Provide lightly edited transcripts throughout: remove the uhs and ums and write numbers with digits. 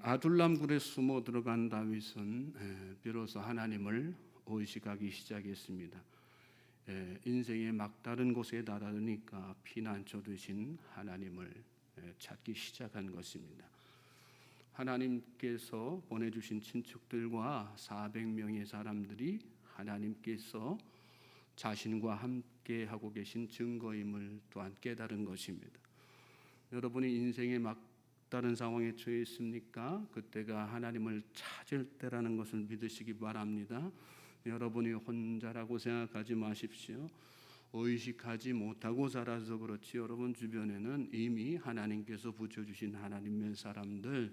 아둘람 굴에 숨어 들어간 다윗은 비로소 하나님을 의식하기 시작했습니다. 인생의 막다른 곳에 다다르니까 피난처 되신 하나님을 찾기 시작한 것입니다. 하나님께서 보내주신 친척들과 400명의 사람들이 하나님께서 자신과 함께 하고 계신 증거임을 또한 깨달은 것입니다. 여러분이 인생의 막다른 상황에 처해 있습니까? 그때가 하나님을 찾을 때라는 것을 믿으시기 바랍니다. 여러분이 혼자라고 생각하지 마십시오. 의식하지 못하고 살아서 그렇지 여러분 주변에는 이미 하나님께서 붙여주신 하나님의 사람들,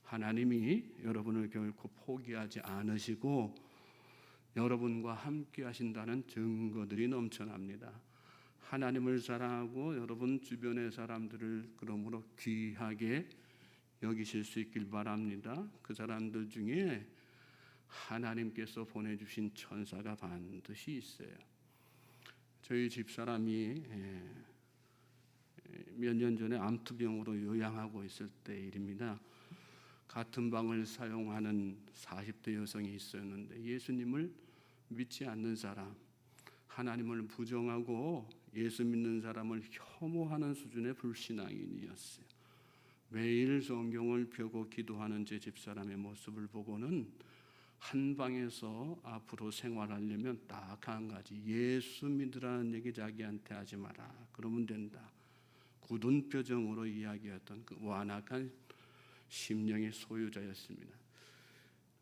하나님이 여러분을 결코 포기하지 않으시고 여러분과 함께 하신다는 증거들이 넘쳐납니다. 하나님을 사랑하고 여러분 주변의 사람들을 그러므로 귀하게 여기실 수 있길 바랍니다. 그 사람들 중에 하나님께서 보내주신 천사가 반드시 있어요. 저희 집사람이 몇 년 전에 암투병으로 요양하고 있을 때 일입니다. 같은 방을 사용하는 40대 여성이 있었는데 예수님을 믿지 않는 사람, 하나님을 부정하고 예수 믿는 사람을 혐오하는 수준의 불신앙인이었어요. 매일 성경을 펴고 기도하는 제 집사람의 모습을 보고는 한 방에서 앞으로 생활하려면 딱 한 가지, 예수 믿으라는 얘기 자기한테 하지 마라, 그러면 된다. 굳은 표정으로 이야기했던 그 완악한 심령의 소유자였습니다.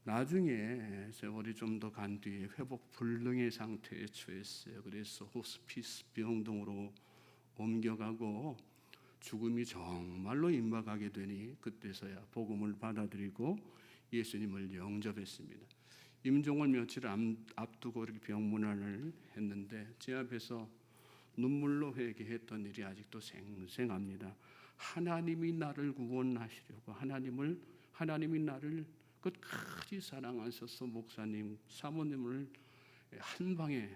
나중에 세월이 좀 더 간 뒤에 회복 불능의 상태에 처했어요. 그래서 호스피스 병동으로 옮겨가고 죽음이 정말로 임박하게 되니 그때서야 복음을 받아들이고 예수님을 영접했습니다. 임종을 며칠 앞두고 이렇게 병문안을 했는데 제 앞에서 눈물로 회개했던 일이 아직도 생생합니다. 하나님이 나를 구원하시려고 하나님이 나를 끝까지 사랑하셔서 목사님, 사모님을 한 방에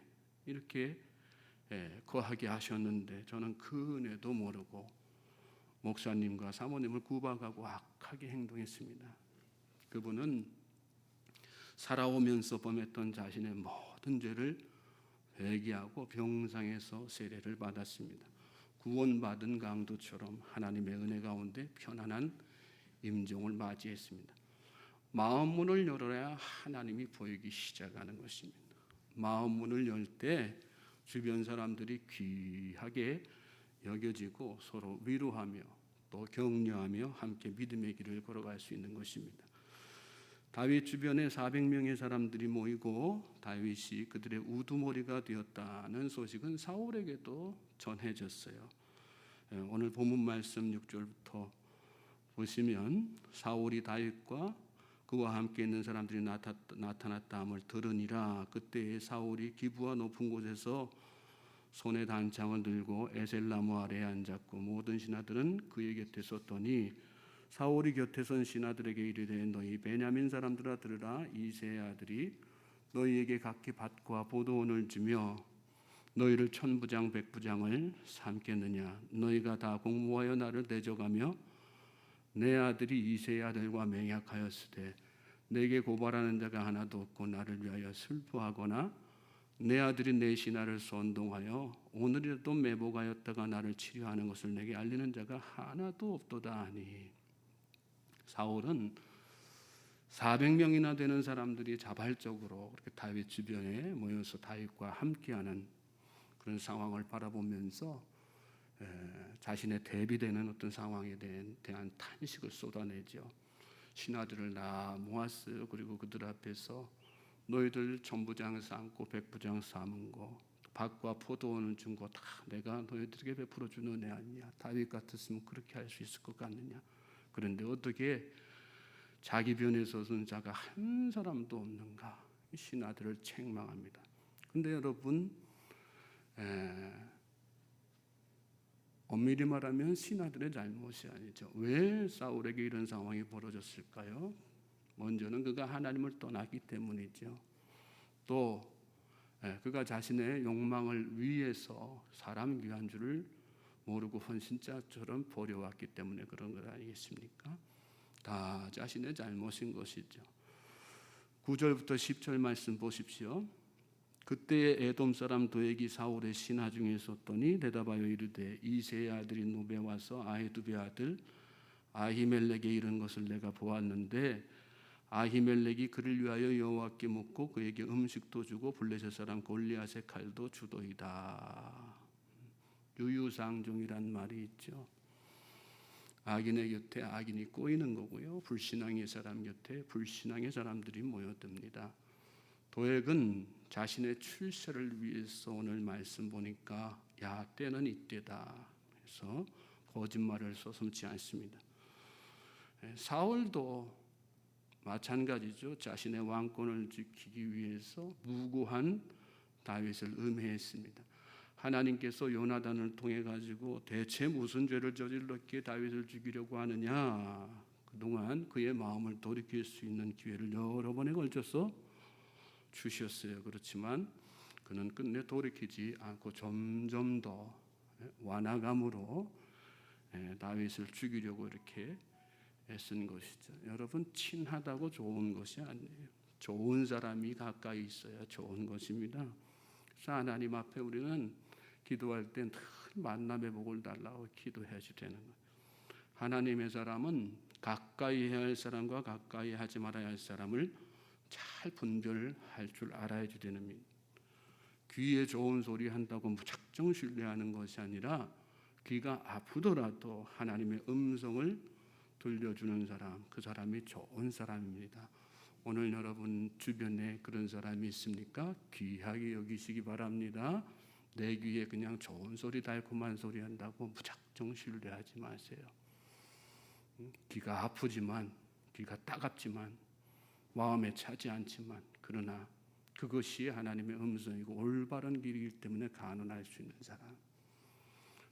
이렇게 거하게 하셨는데 저는 그 은혜도 모르고 목사님과 사모님을 구박하고 악하게 행동했습니다. 그분은 살아오면서 범했던 자신의 모든 죄를 회개하고 병상에서 세례를 받았습니다. 구원받은 강도처럼 하나님의 은혜 가운데 편안한 임종을 맞이했습니다. 마음 문을 열어야 하나님이 보이기 시작하는 것입니다. 마음 문을 열 때 주변 사람들이 귀하게 여겨지고 서로 위로하며 또 격려하며 함께 믿음의 길을 걸어갈 수 있는 것입니다. 다윗 주변에 400명의 사람들이 모이고 다윗이 그들의 우두머리가 되었다는 소식은 사울에게도 전해졌어요. 오늘 본문 말씀 6절부터 보시면 사울이 다윗과 그와 함께 있는 사람들이 나타났다함을 들으니라. 그때 사울이 기브와 높은 곳에서 손에 단창을 들고 에셀나무 아래에 앉았고 모든 신하들은 그의 곁에 섰더니 사울이 곁에 선 신하들에게 이르되 너희 베냐민 사람들아 들으라. 이새의 아들이 너희에게 각기 밭과 포도원을 주며 너희를 천부장 백부장을 삼겠느냐. 너희가 다 공모하여 나를 대적하며 내 아들이 이새의 아들과 맹약하였으되 내게 고발하는 자가 하나도 없고 나를 위하여 슬퍼하거나 내 아들이 내 신하를 선동하여 오늘이라도 매복하였다가 나를 치료하는 것을 내게 알리는 자가 하나도 없도다 하니. 사울은 400명이나 되는 사람들이 자발적으로 그렇게 다윗 주변에 모여서 다윗과 함께하는 그런 상황을 바라보면서 자신의 대비되는 어떤 상황에 대한 탄식을 쏟아내죠. 신하들을 다 모았어요. 그리고 그들 앞에서 너희들 천부장 삼고 백부장 삼은 거, 밭과 포도원을 준 거 다 내가 너희들에게 베풀어 준 은혜 아니냐. 다윗 같았으면 그렇게 할 수 있을 것 같느냐. 그런데 어떻게 자기 변에 서선 자가 한 사람도 없는가. 신하들을 책망합니다. 그런데 여러분, 엄밀히 말하면 신하들의 잘못이 아니죠. 왜 사울에게 이런 상황이 벌어졌을까요? 먼저는 그가 하나님을 떠났기 때문이죠. 또 그가 자신의 욕망을 위해서 사람 귀한 줄을 모르고 헌신자처럼 버려왔기 때문에 그런 것 아니겠습니까? 다 자신의 잘못인 것이죠. 9절부터 10절 말씀 보십시오. 그때에 에돔 사람 도액이 사울의 신하 중에 섰더니 대답하여 이르되 이새의 아들이 노베 와서 아히두베 아들 아히멜렉에 이른 것을 내가 보았는데 아히멜렉이 그를 위하여 여호와께 묻고 그에게 음식도 주고 블레셋 사람 골리앗의 칼도 주도이다. 유유상종이란 말이 있죠. 악인의 곁에 악인이 꼬이는 거고요. 불신앙의 사람 곁에 불신앙의 사람들이 모여듭니다. 도액은 자신의 출세를 위해서 오늘 말씀 보니까 야 때는 이때다 해서 거짓말을 서슴지 않습니다. 사울도 마찬가지죠. 자신의 왕권을 지키기 위해서 무고한 다윗을 음해했습니다. 하나님께서 요나단을 통해 가지고 대체 무슨 죄를 저질렀기에 다윗을 죽이려고 하느냐. 그동안 그의 마음을 돌이킬 수 있는 기회를 여러 번에 걸쳐서 주셨어요. 그렇지만 그는 끝내 돌이키지 않고 점점 더 완악함으로 다윗을 죽이려고 이렇게 애쓴 것이죠. 여러분, 친하다고 좋은 것이 아니에요. 좋은 사람이 가까이 있어야 좋은 것입니다. 그래서 하나님 앞에 우리는 기도할 때 늘 만남의 복을 달라고 기도해야지 되는 거예요. 하나님의 사람은 가까이 해야 할 사람과 가까이 하지 말아야 할 사람을 잘 분별할 줄 알아야지 되는 겁니다. 귀에 좋은 소리 한다고 무작정 신뢰하는 것이 아니라 귀가 아프더라도 하나님의 음성을 들려주는 사람, 그 사람이 좋은 사람입니다. 오늘 여러분 주변에 그런 사람이 있습니까? 귀하게 여기시기 바랍니다. 내 귀에 그냥 좋은 소리, 달콤한 소리 한다고 무작정 신뢰하지 마세요. 귀가 아프지만, 귀가 따갑지만, 마음에 차지 않지만, 그러나 그것이 하나님의 음성이고 올바른 길이기 때문에 간언할 수 있는 사람.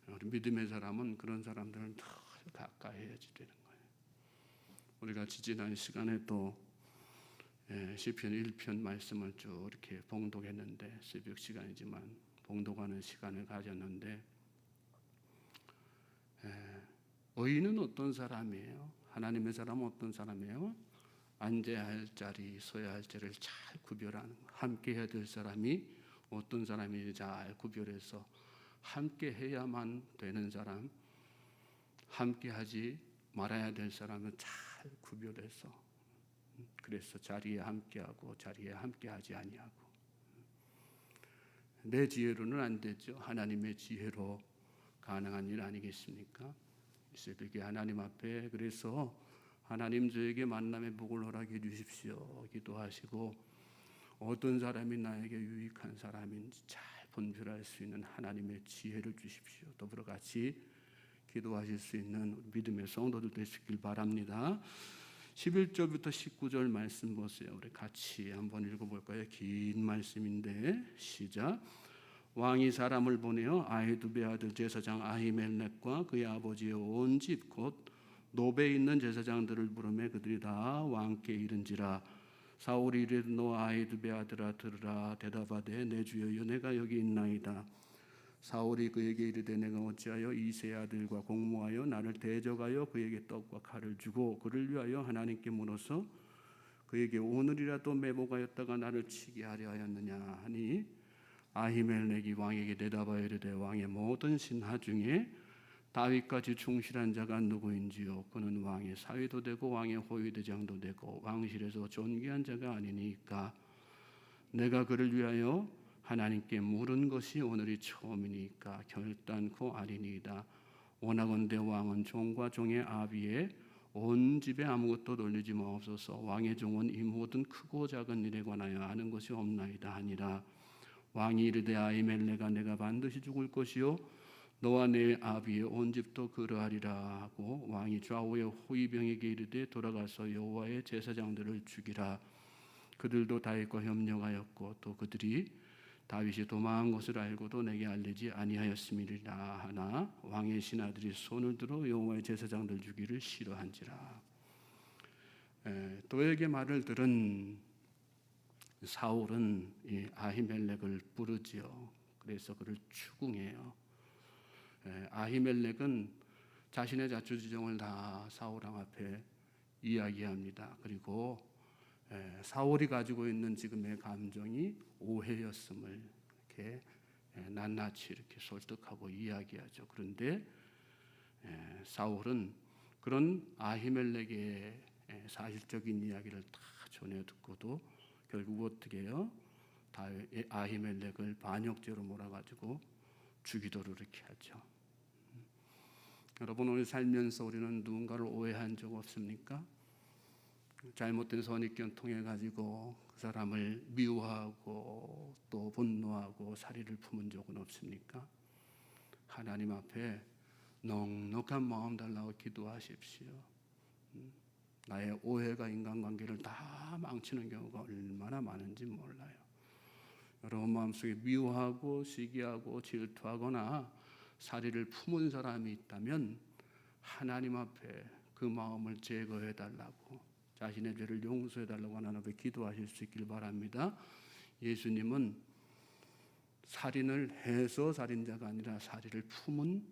우리 믿음의 사람은 그런 사람들은 더 가까이 해야지 되는 거예요. 우리가 지난 시간에 또 시편 1편 말씀을 쭉 이렇게 봉독했는데 새벽 시간이지만 봉독하는 시간을 가졌는데 의인은 어떤 사람이에요? 하나님의 사람은 어떤 사람이에요? 앉아야 할 자리, 서야 할 자리를 잘 구별하는 거. 함께 해야 될 사람이 어떤 사람인지 잘 구별해서 함께 해야만 되는 사람, 함께 하지 말아야 될 사람은 잘 구별해서 그래서 자리에 함께하고 자리에 함께하지 아니하고 내 지혜로는 안 되죠. 하나님의 지혜로 가능한 일 아니겠습니까? 이 새벽에 하나님 앞에 그래서 하나님 저에게 만남의 복을 허락해 주십시오 기도하시고 어떤 사람이 나에게 유익한 사람인지 잘 분별할 수 있는 하나님의 지혜를 주십시오. 더불어 같이 기도하실 수 있는 믿음의 성도들 되시길 바랍니다. 11절부터 19절 말씀 보세요. 우리 같이 한번 읽어볼까요? 긴 말씀인데 시작. 왕이 사람을 보내어 아히두베 아들 제사장 아히멜렉과 그의 아버지의 온 집 곧 노베에 있는 제사장들을 부르매 그들이 다 왕께 이른지라. 사울이 이르되 너 아히두베 아들아 들으라. 대답하되 내 주여여 내가 여기 있나이다. 사울이 그에게 이르되 내가 어찌하여 이새의 아들과 공모하여 나를 대적하여 그에게 떡과 칼을 주고 그를 위하여 하나님께 물어서 그에게 오늘이라도 매복하였다가 나를 치게 하려 하였느냐 하니 아히멜렉이 왕에게 대답하여 이르되 왕의 모든 신하 중에 다윗같이 충실한 자가 누구인지요? 그는 왕의 사위도 되고 왕의 호위대장도 되고 왕실에서 존귀한 자가 아니니까 내가 그를 위하여 하나님께 물은 것이 오늘이 처음이니까 결단코 아니니이다. 원하건대 왕은 종과 종의 아비에 온 집에 아무것도 돌리지 마옵소서. 왕의 종은 이 모든 크고 작은 일에 관하여 아는 것이 없나이다 하니라. 왕이 이르되 아히멜렉아 내가 반드시 죽을 것이요 너와 내 아비의 온 집도 그러하리라 하고 왕이 좌우의 호위병에게 이르되 돌아가서 여호와의 제사장들을 죽이라. 그들도 다윗과 협력하였고 또 그들이 다윗이 도망한 것을 알고도 내게 알리지 아니하였음이라 하나 왕의 신하들이 손을 들어 여호와의 제사장들 죽이를 싫어한지라. 도액의 말을 들은 사울은 이 아히멜렉을 부르지요. 그래서 그를 추궁해요. 아히멜렉은 자신의 자초지종을 다 사울 왕 앞에 이야기합니다. 그리고 사울이 가지고 있는 지금의 감정이 오해였음을 이렇게 낱낱이 이렇게 설득하고 이야기하죠. 그런데 사울은 그런 아히멜렉의 사실적인 이야기를 다 전해 듣고도 결국 어떻게 해요? 아히멜렉을 반역죄로 몰아가지고 죽이도록 이렇게 하죠. 여러분, 우리 살면서 우리는 누군가를 오해한 적 없습니까? 잘못된 선입견 통해 가지고 그 사람을 미워하고 또 분노하고 살이를 품은 적은 없습니까? 하나님 앞에 넉넉한 마음 달라고 기도하십시오. 나의 오해가 인간관계를 다 망치는 경우가 얼마나 많은지 몰라요. 여러분 마음속에 미워하고 시기하고 질투하거나 살이를 품은 사람이 있다면 하나님 앞에 그 마음을 제거해 달라고, 자신의 죄를 용서해 달라고 하나님 앞에 기도하실 수 있길 바랍니다. 예수님은 살인을 해서 살인자가 아니라 살인을 품은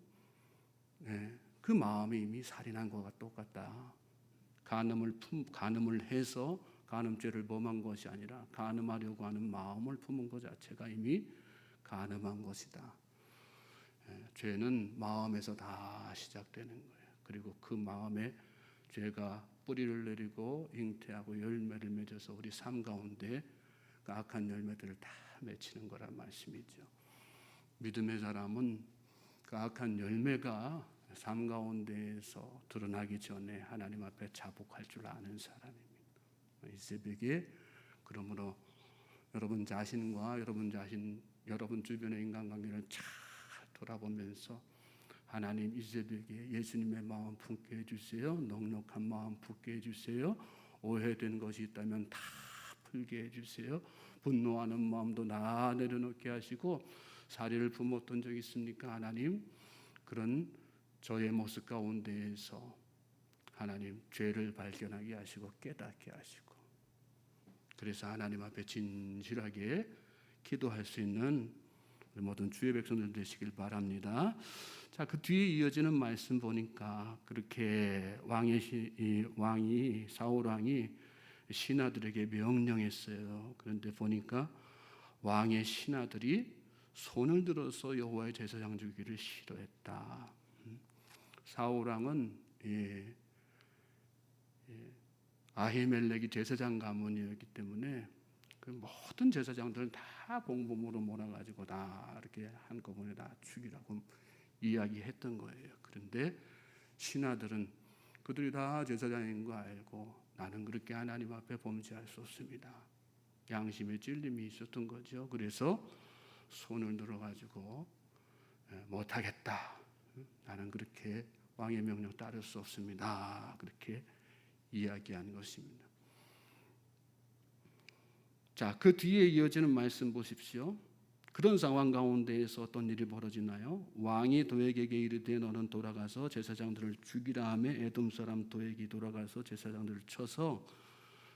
그 마음이 이미 살인한 것과 똑같다. 간음을 해서 간음죄를 범한 것이 아니라 간음하려고 하는 마음을 품은 것 자체가 이미 간음한 것이다. 죄는 마음에서 다 시작되는 거예요. 그리고 그 마음에 죄가 뿌리를 내리고 잉태하고 열매를 맺어서 우리 삶 가운데 그 악한 열매들을 다 맺히는 거란 말씀이죠. 믿음의 사람은 그 악한 열매가 삶 가운데에서 드러나기 전에 하나님 앞에 자복할 줄 아는 사람입니다. 이 새벽에 그러므로 여러분 자신과 여러분 주변의 인간관계를 잘 돌아보면서 하나님, 이 새벽에 예수님의 마음 품게 해주세요. 넉넉한 마음 품게 해주세요. 오해된 것이 있다면 다 풀게 해주세요. 분노하는 마음도 다 내려놓게 하시고, 살인을 품었던 적 있습니까? 하나님, 그런 저의 모습 가운데에서 하나님 죄를 발견하게 하시고 깨닫게 하시고, 그래서 하나님 앞에 진실하게 기도할 수 있는 우리 모든 주의 백성들 되시길 바랍니다. 자, 그 뒤에 이어지는 말씀 보니까 그렇게 사울 왕이 신하들에게 명령했어요. 그런데 보니까 왕의 신하들이 손을 들어서 여호와의 제사장 주기를 싫어했다. 사울 왕은 아히멜렉이 제사장 가문이었기 때문에 그 모든 제사장들은 다 공범으로 몰아가지고 다 이렇게 한꺼번에 다 죽이라고 이야기했던 거예요. 그런데 신하들은 그들이 다 제사장인 거 알고 나는 그렇게 하나님 앞에 범죄할 수 없습니다. 양심의 찔림이 있었던 거죠. 그래서 손을 들어가지고 못하겠다. 나는 그렇게 왕의 명령 따를 수 없습니다. 그렇게 이야기한 것입니다. 자, 그 뒤에 이어지는 말씀 보십시오. 그런 상황 가운데에서 어떤 일이 벌어지나요? 왕이 도액에게 이르되 너는 돌아가서 제사장들을 죽이라 하며 에돔 사람 도액이 돌아가서 제사장들을 쳐서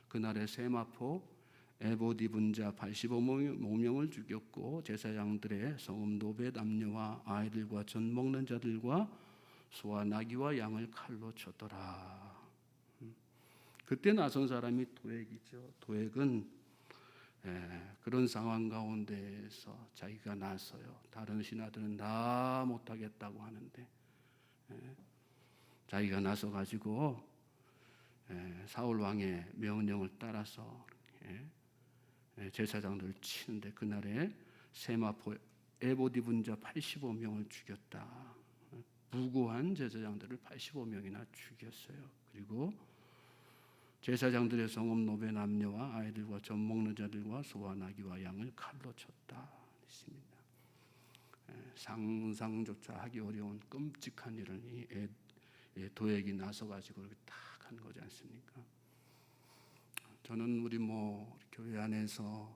그날의 세마포 에봇 입은 자 85명을 죽였고 제사장들의 성읍 노베 남녀와 아이들과 젖 먹는 자들과 소와 나귀와 양을 칼로 쳤더라. 그때 나선 사람이 도액이죠. 도액은 그런 상황 가운데에서 자기가 나서요. 다른 신하들은 다 못하겠다고 하는데 자기가 나서 가지고 사울 왕의 명령을 따라서 제사장들을 치는데 그날에 세마포 에봇 입은 자 85명을 죽였다. 무고한 제사장들을 85명이나 죽였어요. 그리고 제사장들의 성읍 노베 남녀와 아이들과 젖 먹는 자들과 소와 나귀와 양을 칼로 쳤다. 했습니다. 상상조차 하기 어려운 끔찍한 일을 이 도액이 나서 가지고 이렇게 딱 한 거지 않습니까? 저는 우리 교회 안에서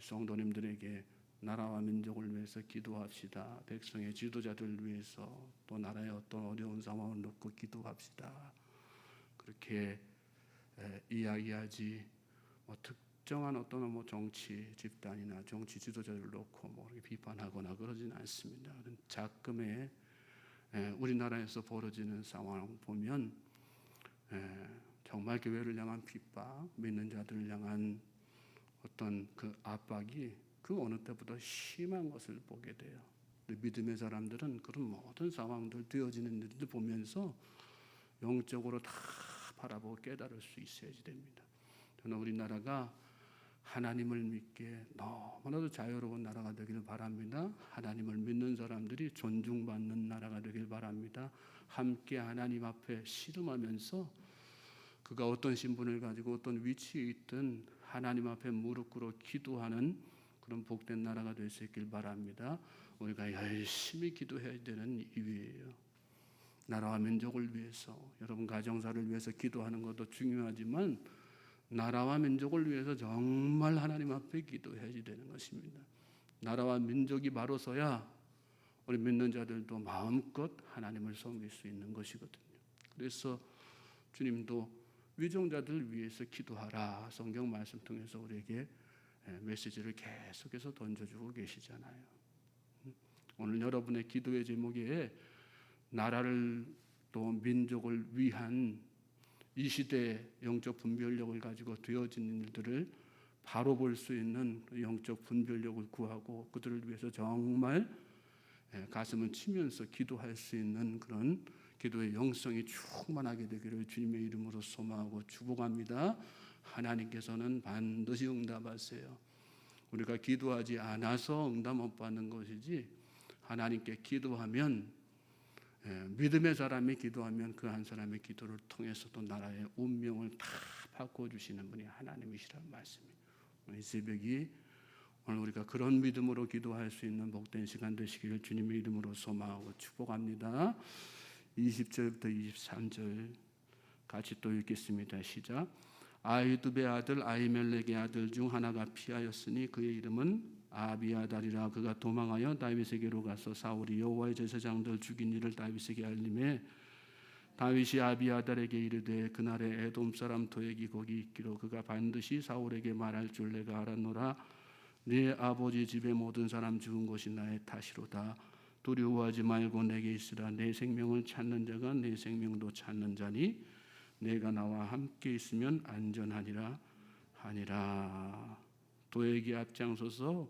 성도님들에게 나라와 민족을 위해서 기도합시다. 백성의 지도자들을 위해서 또 나라의 어떤 어려운 상황을 놓고 기도합시다. 그렇게 이야기하지 특정한 어떤 정치 집단이나 정치 지도자들을 놓고 이렇게 비판하거나 그러지는 않습니다. 자금의 우리나라에서 벌어지는 상황을 보면 정말 교회를 향한 핍박, 믿는 자들을 향한 어떤 그 압박이 그 어느 때보다 심한 것을 보게 돼요. 믿음의 사람들은 그런 모든 상황들, 되어지는 일들 보면서 영적으로 다 바라보고 깨달을 수 있어야지 됩니다. 저는 우리나라가 하나님을 믿기에 너무나도 자유로운 나라가 되길 바랍니다. 하나님을 믿는 사람들이 존중받는 나라가 되길 바랍니다. 함께 하나님 앞에 씨름하면서 그가 어떤 신분을 가지고 어떤 위치에 있든 하나님 앞에 무릎 꿇어 기도하는 그런 복된 나라가 될 수 있길 바랍니다. 우리가 열심히 기도해야 되는 이유예요. 나라와 민족을 위해서, 여러분 가정사를 위해서 기도하는 것도 중요하지만 나라와 민족을 위해서 정말 하나님 앞에 기도해야 되는 것입니다. 나라와 민족이 바로 서야 우리 믿는 자들도 마음껏 하나님을 섬길 수 있는 것이거든요. 그래서 주님도 위정자들을 위해서 기도하라 성경 말씀 통해서 우리에게 메시지를 계속해서 던져주고 계시잖아요. 오늘 여러분의 기도의 제목에 나라를 또 민족을 위한 이 시대의 영적 분별력을 가지고 되어진 일들을 바로 볼 수 있는 영적 분별력을 구하고 그들을 위해서 정말 가슴을 치면서 기도할 수 있는 그런 기도의 영성이 충만하게 되기를 주님의 이름으로 소망하고 축복합니다. 하나님께서는 반드시 응답하세요. 우리가 기도하지 않아서 응답 못 받는 것이지 하나님께 기도하면 믿음의 사람이 기도하면 그 한 사람의 기도를 통해서도 나라의 운명을 다 바꿔주시는 분이 하나님이시라는 말씀입니다. 이 새벽이 오늘 우리가 그런 믿음으로 기도할 수 있는 복된 시간 되시기를 주님의 이름으로 소망하고 축복합니다. 20절부터 23절 같이 또 읽겠습니다. 시작. 아히두베의 아들 아히멜렉의 아들 중 하나가 피하였으니 그의 이름은 아비아달이라. 그가 도망하여 다윗에게로 가서 사울이 여호와의 제사장들 죽인 일을 다윗에게 알림해 다윗이 아비아달에게 이르되 그날에 에돔 사람 도액이 거기 있기로 그가 반드시 사울에게 말할 줄 내가 알았노라. 네 아버지 집의 모든 사람 죽은 것이 나의 탓이로다. 두려워하지 말고 내게 있으라. 내 생명을 찾는 자가 내 생명도 찾는 자니 내가 나와 함께 있으면 안전하니라 하니라. 도액이 앞장서서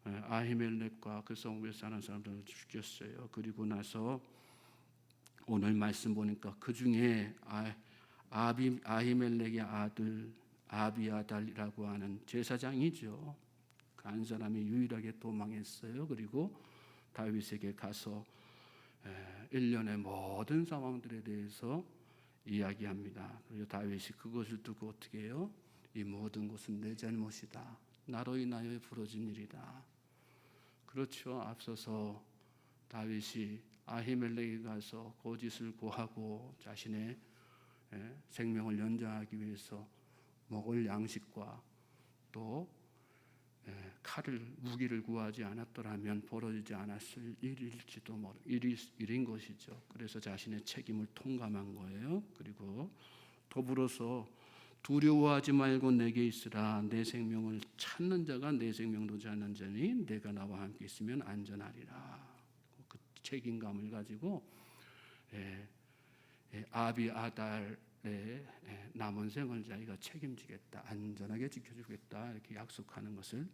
아히멜렉과 그 성읍에 사는 사람들을 죽였어요. 그리고 나서 오늘 말씀 보니까 그 중에 아히멜렉의 아들 아비아달이라고 하는 제사장이죠. 그 한 사람이 유일하게 도망했어요. 그리고 다윗에게 가서 일련의 모든 상황들에 대해서 이야기합니다. 그리고 다윗이 그것을 두고 어떻게 해요? 이 모든 것은 내 잘못이다. 나로 인하여 벌어진 일이다. 그렇죠. 앞서서 다윗이 아히멜렉에 가서 거짓을 고하고 자신의 생명을 연장하기 위해서 먹을 양식과 또 무기를 구하지 않았더라면 벌어지지 않았을 일인 것이죠. 그래서 자신의 책임을 통감한 거예요. 그리고 더불어서 두려워하지 말고 내게 있으라. 내 생명을 찾는 자가 내 생명도 찾는 자니 내가 나와 함께 있으면 안전하리라. 그 책임감을 가지고 아비아달의 남은 생을 자기가 책임지겠다, 안전하게 지켜주겠다 이렇게 약속하는 것을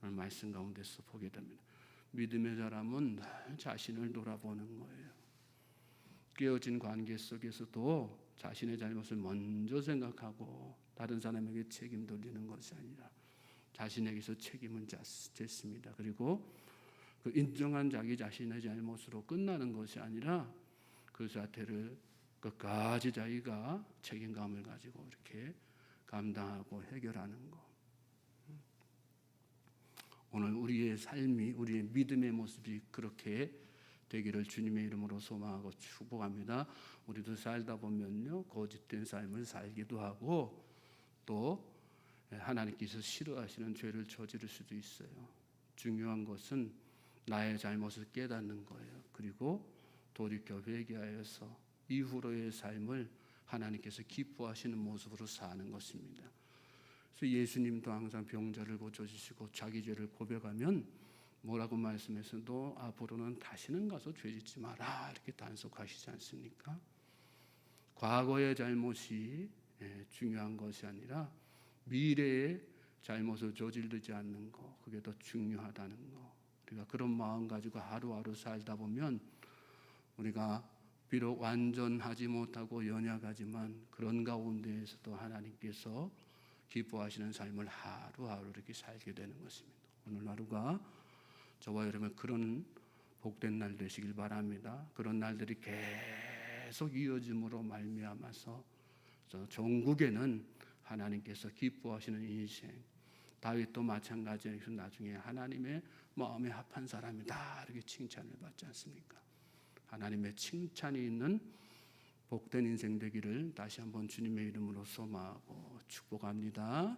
오늘 말씀 가운데서 보게 됩니다. 믿음의 사람은 자신을 돌아보는 거예요. 깨어진 관계 속에서도 자신의 잘못을 먼저 생각하고 다른 사람에게 책임 돌리는 것이 아니라 자신에게서 책임을 졌습니다. 그리고 그 인정한 자기 자신의 잘못으로 끝나는 것이 아니라 그 사태를 끝까지 자기가 책임감을 가지고 이렇게 감당하고 해결하는 것. 오늘 우리의 삶이, 우리의 믿음의 모습이 그렇게 되기를 주님의 이름으로 소망하고 축복합니다. 우리도 살다 보면요, 거짓된 삶을 살기도 하고 또 하나님께서 싫어하시는 죄를 저지를 수도 있어요. 중요한 것은 나의 잘못을 깨닫는 거예요. 그리고 돌이켜 회개하여서 이후로의 삶을 하나님께서 기뻐하시는 모습으로 사는 것입니다. 그래서 예수님도 항상 병자를 고쳐주시고 자기 죄를 고백하면 뭐라고 말씀해서 너 앞으로는 다시는 가서 죄짓지 마라 이렇게 단속하시지 않습니까? 과거의 잘못이 중요한 것이 아니라 미래의 잘못을 저지르지 않는 거, 그게 더 중요하다는 거. 우리가 그런 마음 가지고 하루하루 살다 보면 우리가 비록 완전하지 못하고 연약하지만 그런 가운데에서도 하나님께서 기뻐하시는 삶을 하루하루 이렇게 살게 되는 것입니다. 오늘 하루가 저와 여러분 그런 복된 날 되시길 바랍니다. 그런 날들이 계속 이어짐으로 말미암아서 전국에는 하나님께서 기뻐하시는 인생, 다윗도 마찬가지로 나중에 하나님의 마음에 합한 사람이다 이렇게 칭찬을 받지 않습니까? 하나님의 칭찬이 있는 복된 인생 되기를 다시 한번 주님의 이름으로 소망하고 축복합니다.